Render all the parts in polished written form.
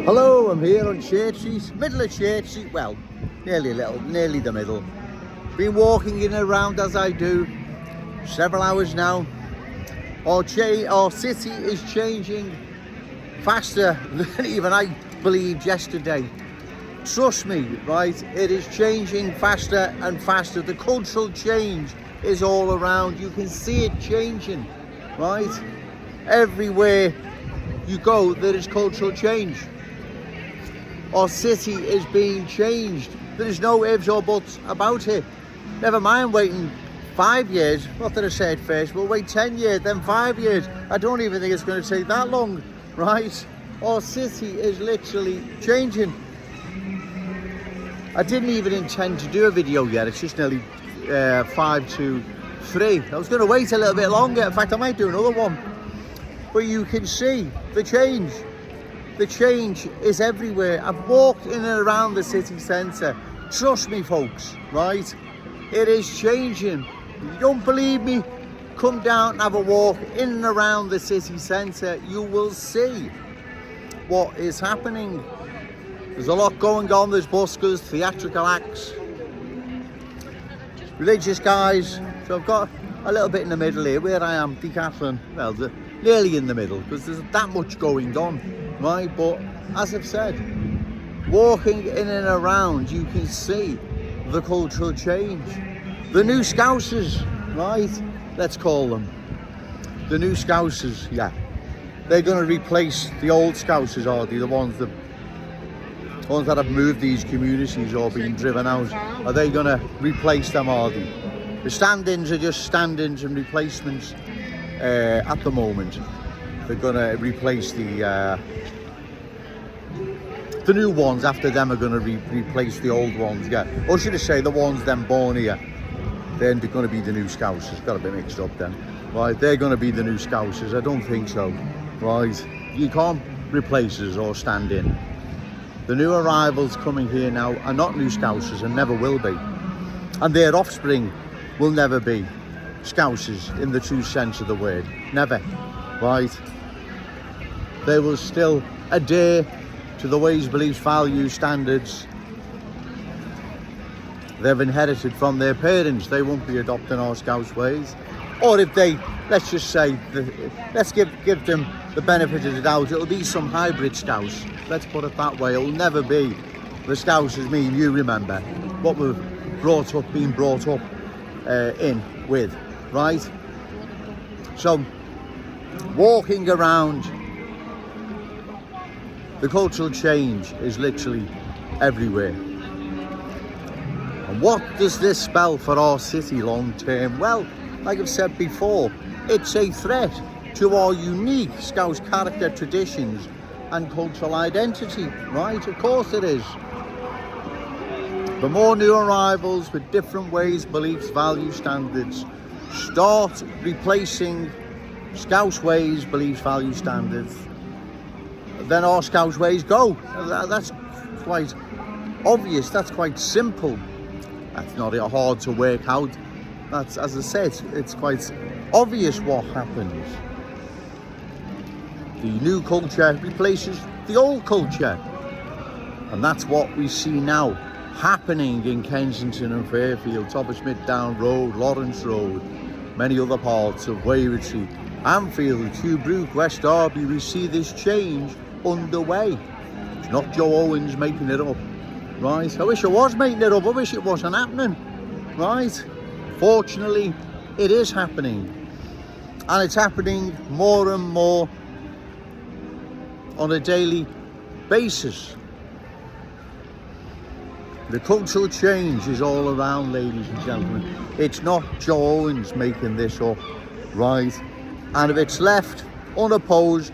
Hello, I'm here on Church Street, middle of Church Street, well, nearly the middle. Been walking in and around as I do, several hours now. Our city is changing faster than even I believed yesterday. Trust me, right, it is changing faster and faster. The cultural change is all around. You can see it changing, right? Everywhere you go, there is cultural change. Our city is being changed. There is no ifs or buts about it. Never mind waiting 5 years. What did I say at first? We'll wait 10 years, then 5 years. I don't even think it's going to take that long, right? Our city is literally changing. I didn't even intend to do a video yet. It's just nearly 5 to 3. I was going to wait a little bit longer. In fact, I might do another one. But you can see the change. The change is everywhere. I've walked in and around the city centre. Trust me, folks, right? It is changing. If you don't believe me, come down and have a walk in and around the city centre. You will see what is happening. There's a lot going on. There's buskers, theatrical acts, religious guys. So I've got a little bit in the middle here where I am, decathlon. Well, nearly in the middle because there's that much going on, right? But as I've said, walking in and around, you can see the cultural change. The new Scousers, right? Let's call them the new Scousers. Yeah, they're going to replace the old Scousers, are they? The ones that have moved these communities or been driven out. Are they going to replace them, are they? The stand-ins are just stand-ins and replacements at the moment. They're going to replace the new ones. After them are going to replace the old ones, yeah. Or should I say the ones then born here. Then they're going to be the new Scousers. Got a bit mixed up then. Right, they're going to be the new Scousers. I don't think so. Right, you can't replace us or stand in. The new arrivals coming here now are not new Scousers and never will be. And their offspring will never be Scousers in the true sense of the word. Never. Right? They will still adhere to the ways, beliefs, values, standards they've inherited from their parents. They won't be adopting our Scouse ways. Or if they, let's just say, let's give them the benefit of the doubt, it'll be some hybrid Scouse. Let's put it that way. It'll never be the Scousers me and you remember. What we've been brought up in with, right? So, walking around, the cultural change is literally everywhere. And what does this spell for our city long term? Well, like I've said before, it's a threat to our unique Scouse character, traditions and cultural identity, right? Of course it is. The more new arrivals with different ways, beliefs, values, standards start replacing Scouse ways, beliefs, values, standards, then our Scouse ways go. That's quite obvious. That's quite simple. That's not hard to work out. That's, as I said, it's quite obvious what happens. The new culture replaces the old culture. And that's what we see now happening in Kensington and Fairfield, Toppersmith Down Road, Lawrence Road, many other parts of Wavertree, Anfield, Tuebrook, West Derby. We see this change underway. It's not Joe Owens making it up, right? I wish I was making it up. I wish it wasn't happening, right? Fortunately, it is happening. And it's happening more and more on a daily basis. The cultural change is all around, ladies and gentlemen. It's not Joe Owens making this up, right? And if it's left unopposed,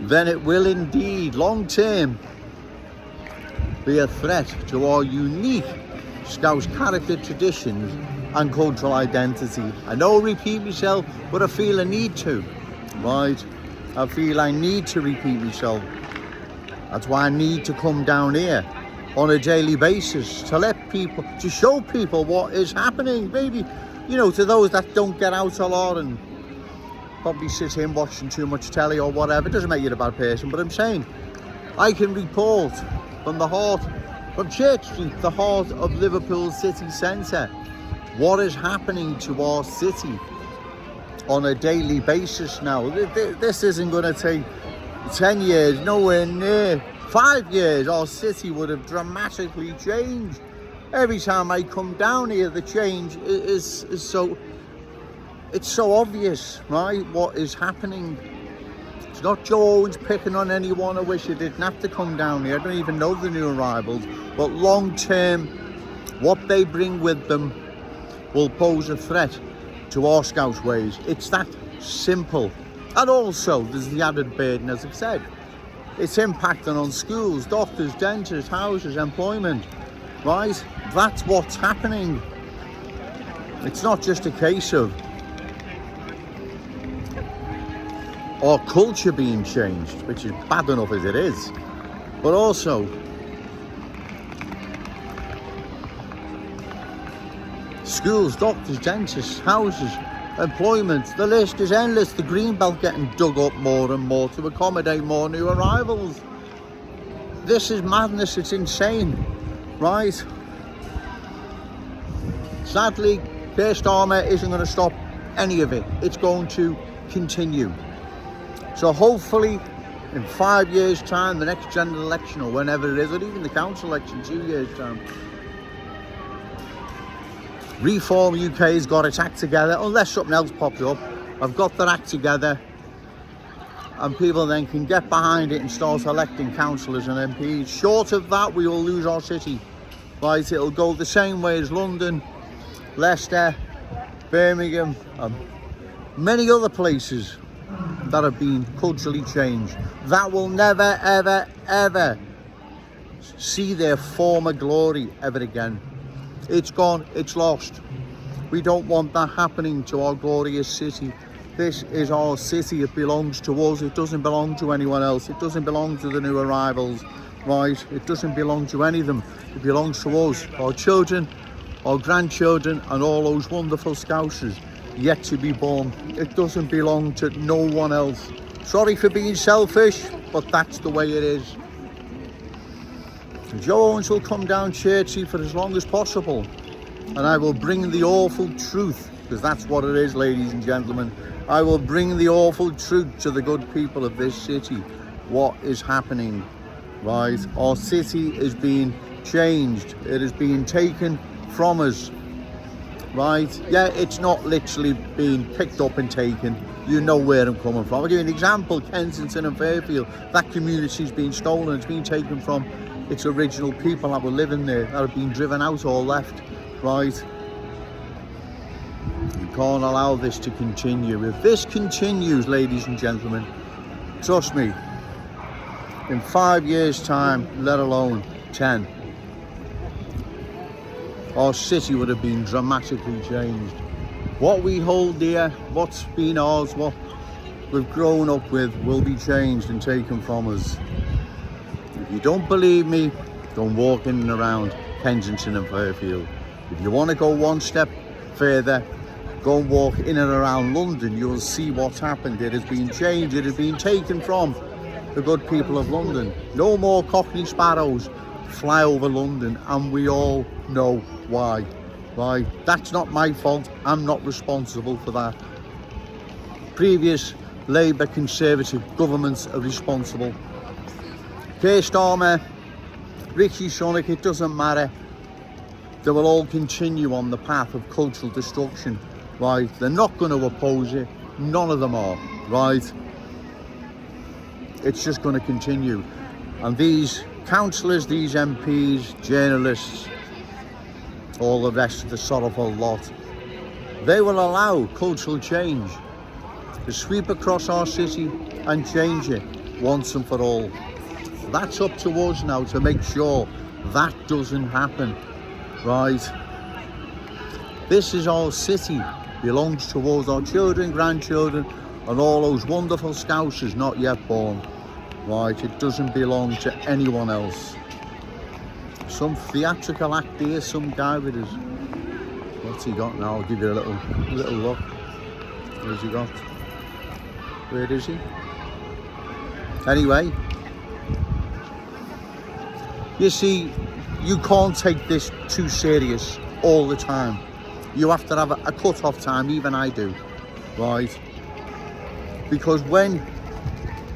then it will indeed, long term, be a threat to our unique Scouse character, traditions and cultural identity. I know I repeat myself, but I feel I need to, right? I feel I need to repeat myself. That's why I need to come down here on a daily basis to let people, to show people what is happening. Maybe, you know, to those that don't get out a lot and probably sit in watching too much telly or whatever. It doesn't make you a bad person, but I'm saying I can report from the heart, from Church Street, the heart of Liverpool city centre, what is happening to our city on a daily basis now. This isn't going to take 10 years, nowhere near 5 years. Our city would have dramatically changed. Every time I come down here, the change is so, it's so obvious, right, what is happening. It's not Joe Owens picking on anyone. I wish he didn't have to come down here. I don't even know the new arrivals, but long term, what they bring with them will pose a threat to our Scouse ways. It's that simple. And also, there's the added burden, as I've said. It's impacting on schools, doctors, dentists, houses, employment, right? That's what's happening. It's not just a case of our culture being changed, which is bad enough as it is, but also schools, doctors, dentists, houses, employment. The list is endless. The greenbelt getting dug up more and more to accommodate more new arrivals. This is madness. It's insane, right? Sadly, Keir Starmer isn't going to stop any of it. It's going to continue. So hopefully in 5 years' time, the next general election or whenever it is, or even the council election 2 years' time, Reform UK's got its act together, unless something else pops up. I've got their act together, and people then can get behind it and start electing councillors and MPs. Short of that, we will lose our city. Right, it'll go the same way as London, Leicester, Birmingham, and many other places that have been culturally changed. That will never, ever, ever see their former glory ever again. It's gone, it's lost. We don't want that happening to our glorious city. This is our city, it belongs to us, it doesn't belong to anyone else. It doesn't belong to the new arrivals, right? It doesn't belong to any of them. It belongs to us, our children, our grandchildren, and all those wonderful Scousers yet to be born. It doesn't belong to no one else. Sorry for being selfish, but that's the way it is. Joe Owens will come down Church Street for as long as possible, and I will bring the awful truth, because that's what it is, ladies and gentlemen. I will bring the awful truth to the good people of this city. What is happening, right? Our city is being changed. It is being taken from us, right? Yeah, it's not literally being picked up and taken. You know where I'm coming from. I'll give you an example. Kensington and Fairfield, that community's been stolen. It's been taken from its original people that were living there, that have been driven out or left, right? You can't allow this to continue. If this continues, ladies and gentlemen, trust me, in 5 years' time, let alone 10, our city would have been dramatically changed. What we hold dear, what's been ours, what we've grown up with, will be changed and taken from us. If you don't believe me, don't walk in and around Kensington and Fairfield. If you want to go one step further, go and walk in and around London. You'll see what's happened. It has been changed. It has been taken from the good people of London. No more Cockney sparrows fly over London, and we all know why. Right? That's not my fault. I'm not responsible for that. Previous Labour Conservative governments are responsible. Keir Starmer, Rishi Sunak, it doesn't matter. They will all continue on the path of cultural destruction, right? They're not going to oppose it. None of them are, right? It's just going to continue. And these councillors, these MPs, journalists, all the rest of the sorrowful lot, they will allow cultural change to sweep across our city and change it once and for all. That's up to us now to make sure that doesn't happen, right? This is our city, belongs to us, our children, grandchildren, and all those wonderful Scousers not yet born, right? It doesn't belong to anyone else. Some theatrical act here, some guy with his, what's he got now? I'll give you a little look. What has he got? Where is he? Anyway, you see, you can't take this too serious all the time. You have to have a cut-off time, even I do, right? Because when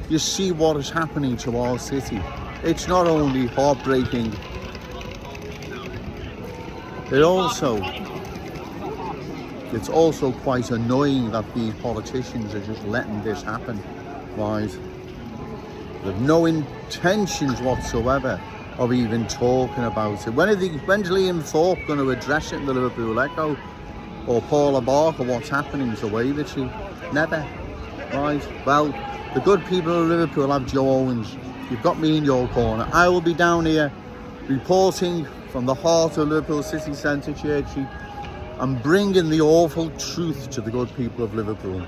you see what is happening to our city, it's not only heartbreaking, it's also quite annoying that these politicians are just letting this happen, right? With no intentions whatsoever of even talking about it. When's Liam Thorpe going to address it in the Liverpool Echo? Or Paula Barker, what's happening to wave at you? Never, right? Well, the good people of Liverpool have Joe Owens. You've got me in your corner. I will be down here reporting from the heart of Liverpool City Centre, Church Street, and bringing the awful truth to the good people of Liverpool.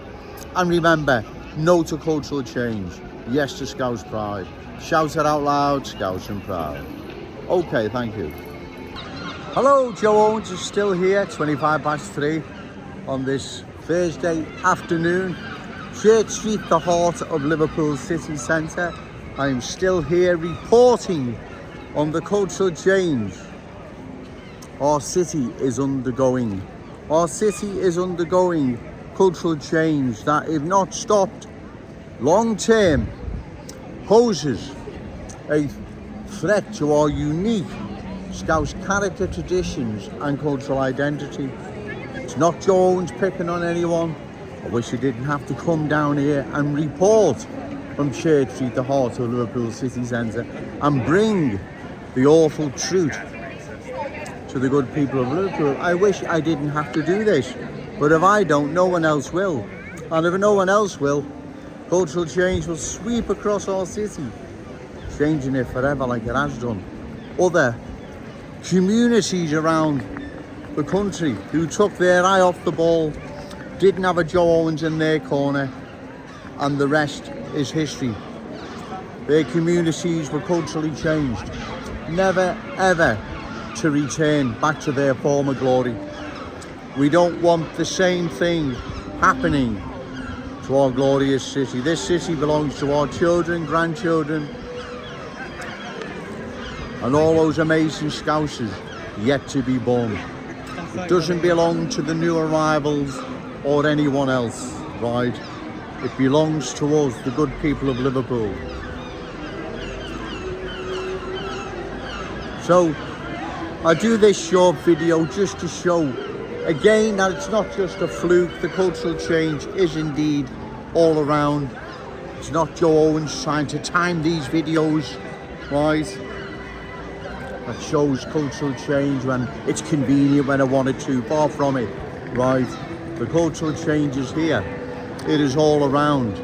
And remember, no to cultural change, yes to Scouse pride. Shout it out loud, Scouse and proud. Okay, thank you. Hello, Joe Owens is still here, 3:25 on this Thursday afternoon. Church Street, the heart of Liverpool City Centre. I am still here reporting on the cultural change our city is undergoing. Our city is undergoing cultural change that, if not stopped long term, poses a threat to our unique Scouse character, traditions and cultural identity. It's not Joe Owens picking on anyone. I wish he didn't have to come down here and report from Church Street, the heart of Liverpool City Centre, and bring the awful truth to the good people of Liverpool. I wish I didn't have to do this, but if I don't, no one else will. And if no one else will, cultural change will sweep across our city, changing it forever like it has done. Other communities around the country who took their eye off the ball, didn't have a Joe Owens in their corner, and the rest is history. Their communities were culturally changed, never ever to return back to their former glory. We don't want the same thing happening to our glorious city. This city belongs to our children, grandchildren, and all those amazing Scousers yet to be born. It doesn't belong to the new arrivals or anyone else, right? It belongs to us, the good people of Liverpool. So I do this short video just to show again that it's not just a fluke. The cultural change is indeed all around. It's not Joe Owens trying to time these videos, right? That shows cultural change when it's convenient, when I wanted to. Far from it, right? The cultural change is here. It is all around.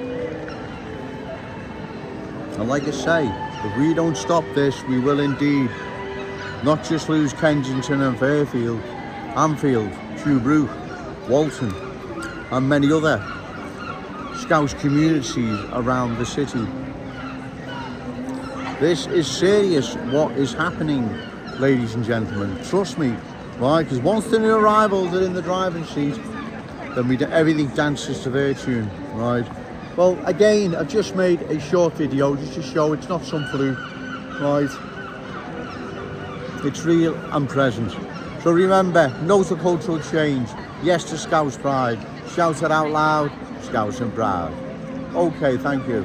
And like I say, if we don't stop this, we will indeed not just lose Kensington and Fairfield, Anfield, Tuebrook, Walton, and many other Scouse communities around the city. This is serious what is happening, ladies and gentlemen. Trust me, right? Because once the new arrivals are in the driving seat, then everything dances to their tune, right? Well, again, I've just made a short video just to show it's not some fluke, right? It's real and present. So remember, no to cultural change, yes to Scouse pride. Shout it out loud, Scouse and proud. Okay, thank you.